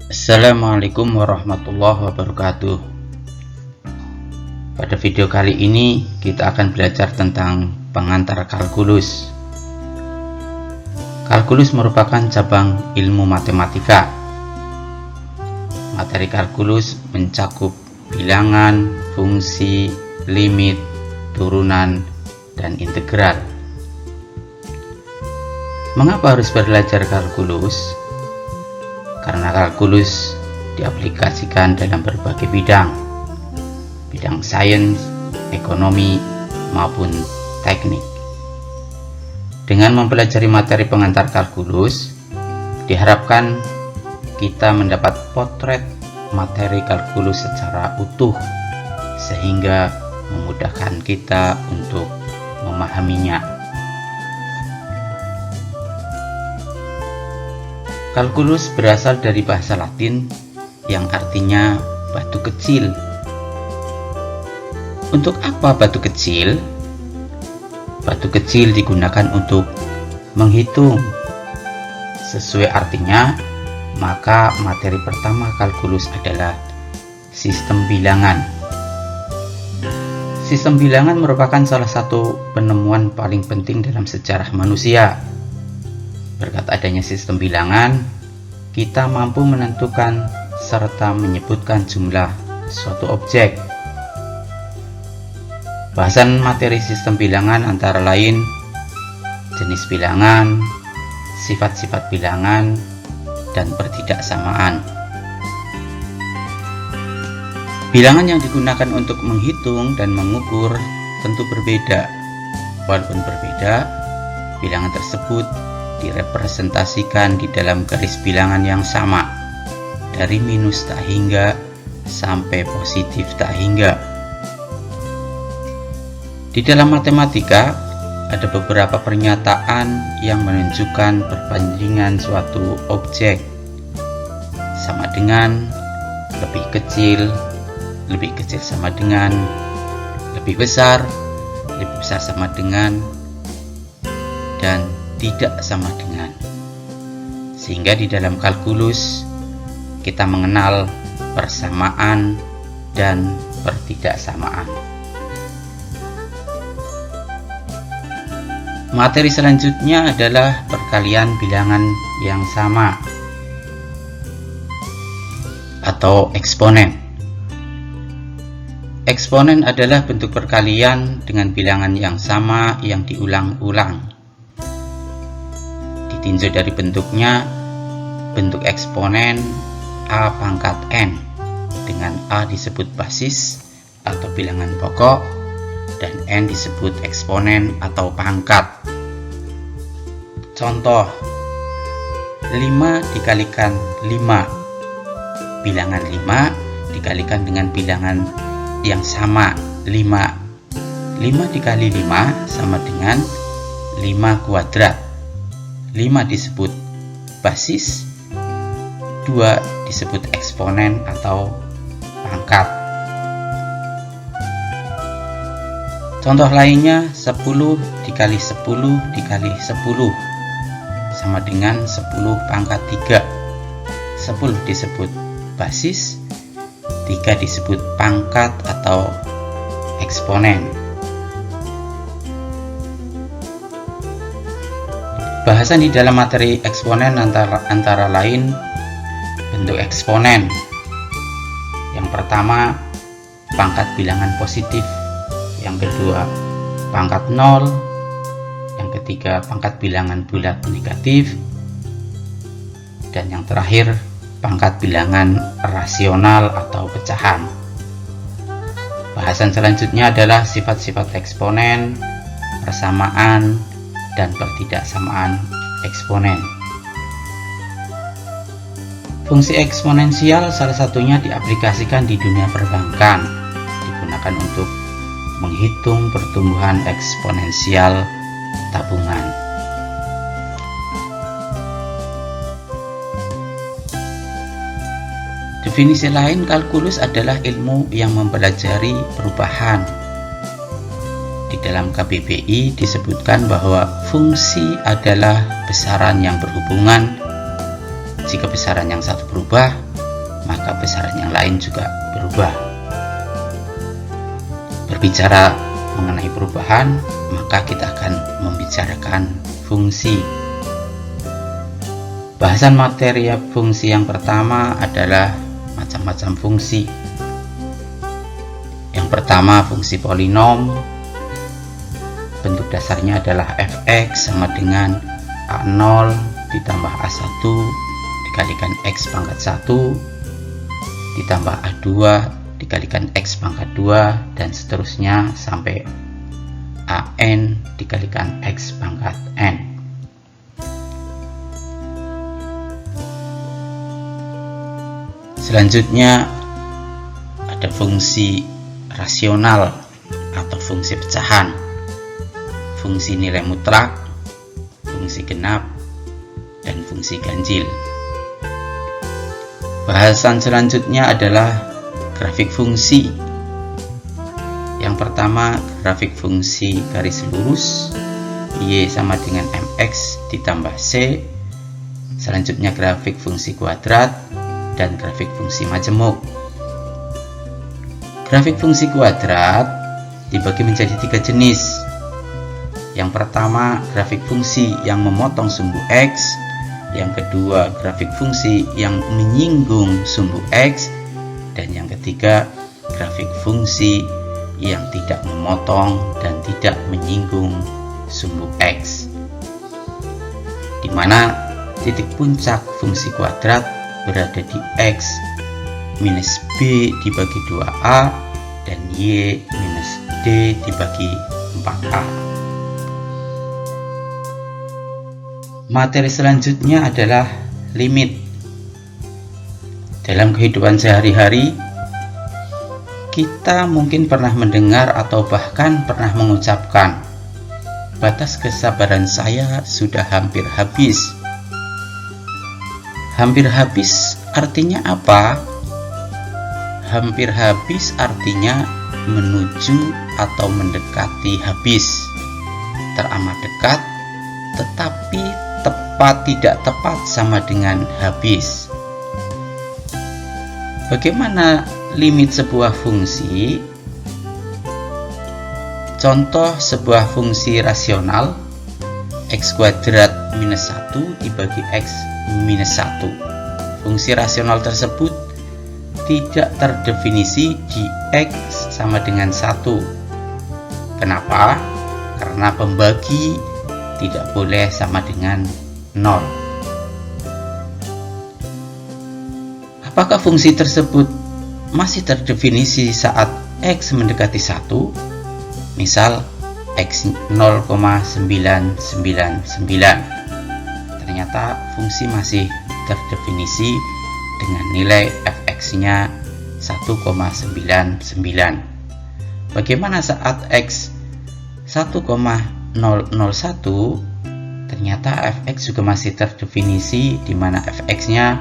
Assalamualaikum warahmatullahi wabarakatuh. Pada video kali ini kita akan belajar tentang pengantar kalkulus. Kalkulus merupakan cabang ilmu matematika. Materi kalkulus mencakup bilangan, fungsi, limit, turunan, dan integral. Mengapa harus belajar kalkulus? Karena kalkulus diaplikasikan dalam berbagai bidang sains, ekonomi, maupun teknik. Dengan mempelajari materi pengantar kalkulus, diharapkan kita mendapat potret materi kalkulus secara utuh, sehingga memudahkan kita untuk memahaminya. Kalkulus berasal dari bahasa Latin yang artinya batu kecil. Untuk apa batu kecil? Batu kecil digunakan untuk menghitung. Sesuai artinya, maka materi pertama kalkulus adalah sistem bilangan. Sistem bilangan merupakan salah satu penemuan paling penting dalam sejarah manusia. Berkat adanya sistem bilangan, kita mampu menentukan serta menyebutkan jumlah suatu objek. Bahasan materi sistem bilangan antara lain jenis bilangan, sifat-sifat bilangan, dan pertidaksamaan. Bilangan yang digunakan untuk menghitung dan mengukur tentu berbeda. Walaupun berbeda, bilangan tersebut direpresentasikan di dalam garis bilangan yang sama, dari minus tak hingga sampai positif tak hingga. Di dalam matematika ada beberapa pernyataan yang menunjukkan perbandingan suatu objek sama dengan lebih kecil sama dengan lebih besar sama dengan, dan tidak sama dengan. Sehingga di dalam kalkulus kita mengenal persamaan dan pertidaksamaan. Materi selanjutnya adalah perkalian bilangan yang sama atau eksponen. Eksponen adalah bentuk perkalian dengan bilangan yang sama yang diulang-ulang. Ditinjau dari bentuknya, bentuk eksponen A pangkat N, dengan A disebut basis atau bilangan pokok, dan N disebut eksponen atau pangkat. Contoh, 5 dikalikan 5. Bilangan 5 dikalikan dengan bilangan yang sama, 5. 5 dikali 5 sama dengan 5 kuadrat. 5 disebut basis, 2 disebut eksponen atau pangkat. Contoh lainnya, 10 dikali 10 dikali 10 sama dengan 10 pangkat 3. 10 disebut basis, 3 disebut pangkat atau eksponen. Bahasan di dalam materi eksponen antara lain bentuk eksponen. Yang pertama, pangkat bilangan positif. Yang kedua, pangkat 0. Yang ketiga, pangkat bilangan bulat negatif. Dan yang terakhir, pangkat bilangan rasional atau pecahan. Bahasan selanjutnya adalah sifat-sifat eksponen, persamaan, dan pertidaksamaan eksponen. Fungsi eksponensial salah satunya diaplikasikan di dunia perbankan, digunakan untuk menghitung pertumbuhan eksponensial tabungan. Definisi lain, kalkulus adalah ilmu yang mempelajari perubahan. Di dalam KBBI disebutkan bahwa fungsi adalah besaran yang berhubungan Jika besaran yang satu berubah, maka besaran yang lain juga berubah. Berbicara mengenai perubahan, maka kita akan membicarakan fungsi. Bahasan materi fungsi yang pertama adalah macam-macam fungsi. Yang pertama, fungsi polinom. Bentuk dasarnya adalah f(x) sama dengan a0 ditambah a1 dikalikan x pangkat 1 ditambah a2 dikalikan x pangkat 2 dan seterusnya sampai an dikalikan x pangkat n. Selanjutnya ada fungsi rasional atau fungsi pecahan, fungsi nilai mutlak, fungsi genap, dan fungsi ganjil. Bahasan selanjutnya adalah grafik fungsi. Yang pertama, grafik fungsi garis lurus, y sama dengan mx ditambah c. Selanjutnya grafik fungsi kuadrat dan grafik fungsi majemuk. Grafik fungsi kuadrat dibagi menjadi 3 jenis. Yang pertama, grafik fungsi yang memotong sumbu x. Yang kedua, grafik fungsi yang menyinggung sumbu x. Dan yang ketiga, grafik fungsi yang tidak memotong dan tidak menyinggung sumbu x, di mana titik puncak fungsi kuadrat berada di x minus b dibagi 2a dan y minus d dibagi 4a. Materi selanjutnya adalah limit. Dalam kehidupan sehari-hari, kita mungkin pernah mendengar atau bahkan pernah mengucapkan, batas kesabaran saya sudah hampir habis. Hampir habis artinya apa? Hampir habis artinya menuju atau mendekati habis. Teramat dekat, tetapi tepat tidak tepat sama dengan habis. Bagaimana limit sebuah fungsi? Contoh sebuah fungsi rasional, x kuadrat minus 1 dibagi x minus 1. Fungsi rasional tersebut tidak terdefinisi di x sama dengan 1. Kenapa? Karena pembagi tidak boleh sama dengan 0. Apakah fungsi tersebut masih terdefinisi saat x mendekati 1? Misal x 0,999. Ternyata fungsi masih terdefinisi dengan nilai fx-nya 1,99. Bagaimana saat x 1,001? Ternyata fx juga masih terdefinisi di mana fx-nya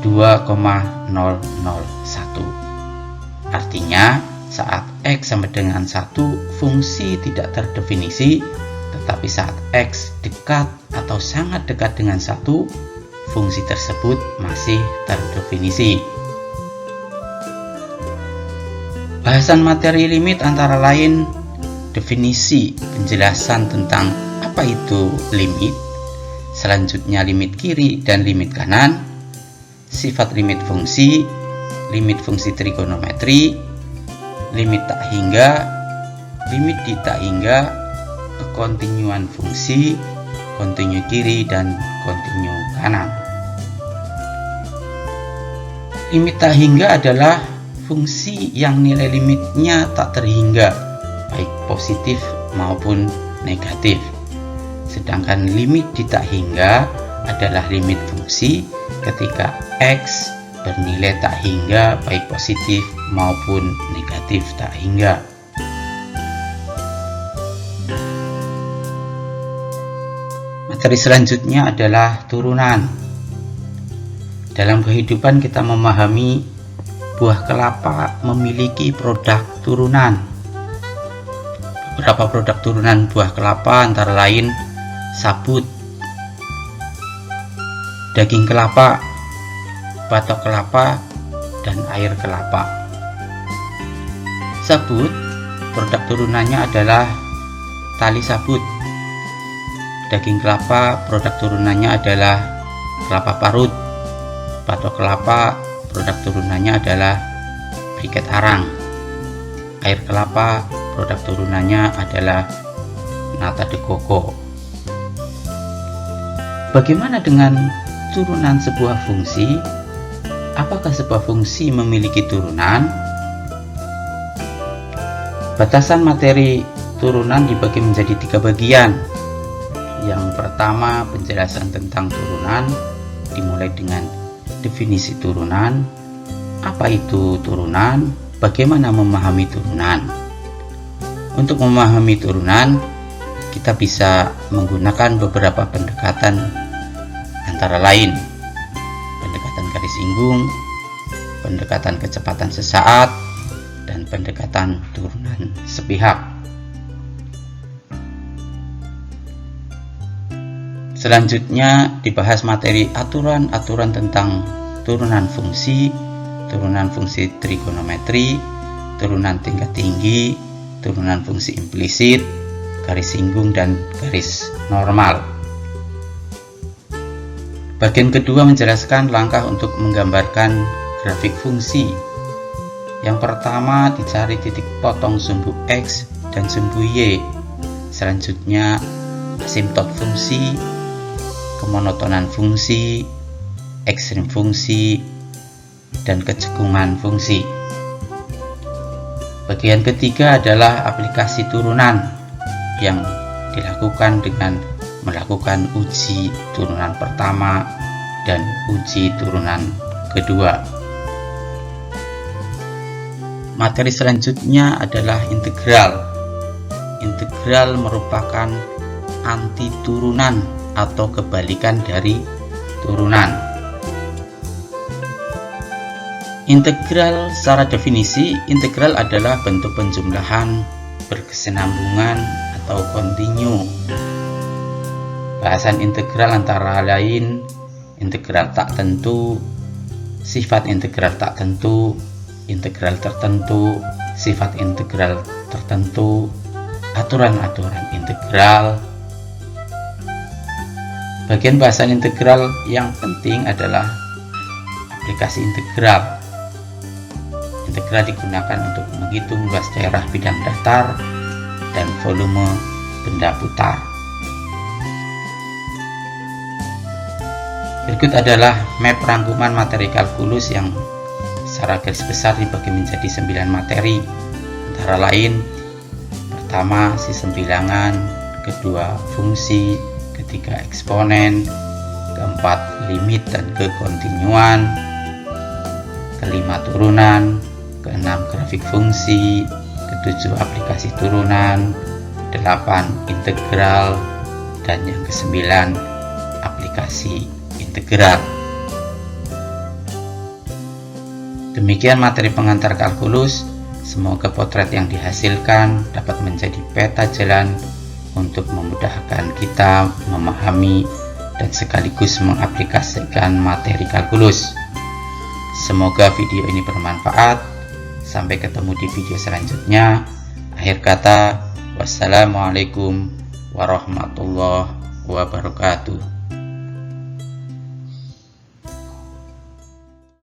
2,001. Artinya saat x sama dengan 1 fungsi tidak terdefinisi, tetapi saat x dekat atau sangat dekat dengan 1 fungsi tersebut masih terdefinisi. Bahasan materi limit antara lain definisi penjelasan tentang apa itu limit, selanjutnya limit kiri dan limit kanan, sifat limit fungsi trigonometri, limit tak hingga, limit di tak hingga, kekontinuan fungsi, kontinu kiri dan kontinu kanan. Limit tak hingga adalah fungsi yang nilai limitnya tak terhingga, baik positif maupun negatif. Sedangkan limit di tak hingga adalah limit fungsi ketika x bernilai tak hingga baik positif maupun negatif tak hingga. Materi selanjutnya adalah turunan. Dalam kehidupan kita memahami buah kelapa memiliki produk turunan. Beberapa produk turunan buah kelapa antara lain sabut, daging kelapa, batok kelapa, dan air kelapa. Sabut, produk turunannya adalah tali sabut. Daging kelapa, produk turunannya adalah kelapa parut. Batok kelapa, produk turunannya adalah briket arang. Air kelapa, produk turunannya adalah nata de coco. Bagaimana dengan turunan sebuah fungsi? Apakah sebuah fungsi memiliki turunan? Batasan materi turunan dibagi menjadi 3 bagian. Yang pertama, penjelasan tentang turunan, dimulai dengan definisi turunan. Apa itu turunan? Bagaimana memahami turunan? Untuk memahami turunan, kita bisa menggunakan beberapa pendekatan, antara lain pendekatan garis singgung, pendekatan kecepatan sesaat, dan pendekatan turunan sepihak. Selanjutnya dibahas materi aturan-aturan tentang turunan fungsi trigonometri, turunan tingkat tinggi, turunan fungsi implisit, garis singgung, dan garis normal. Bagian kedua menjelaskan langkah untuk menggambarkan grafik fungsi. Yang pertama, dicari titik potong sumbu X dan sumbu Y. Selanjutnya, asimtot fungsi, kemonotonan fungsi, ekstrim fungsi, dan kecekungan fungsi. Bagian ketiga adalah aplikasi turunan yang dilakukan dengan melakukan uji turunan pertama dan uji turunan kedua. Materi selanjutnya adalah integral. Integral merupakan anti turunan atau kebalikan dari turunan. Integral secara definisi, integral adalah bentuk penjumlahan berkesinambungan atau kontinu. Bahasan integral antara lain integral tak tentu, sifat integral tak tentu, integral tertentu, sifat integral tertentu, aturan-aturan integral. Bagian bahasan integral yang penting adalah aplikasi integral. Integral digunakan untuk menghitung luas daerah bidang datar dan volume benda putar. Berikut adalah map rangkuman materi kalkulus yang secara garis besar dibagi menjadi 9 materi, antara lain: pertama, sistem bilangan; kedua, fungsi; ketiga, eksponen; keempat, limit dan kekontinuan; kelima, turunan; keenam, grafik fungsi; ketujuh, aplikasi turunan; 8, integral; dan yang ke-9, aplikasi integral. Demikian materi pengantar kalkulus. Semoga potret yang dihasilkan dapat menjadi peta jalan untuk memudahkan kita memahami dan sekaligus mengaplikasikan materi kalkulus. Semoga video ini bermanfaat. Sampai ketemu di video selanjutnya. Akhir kata, wassalamualaikum warahmatullahi wabarakatuh.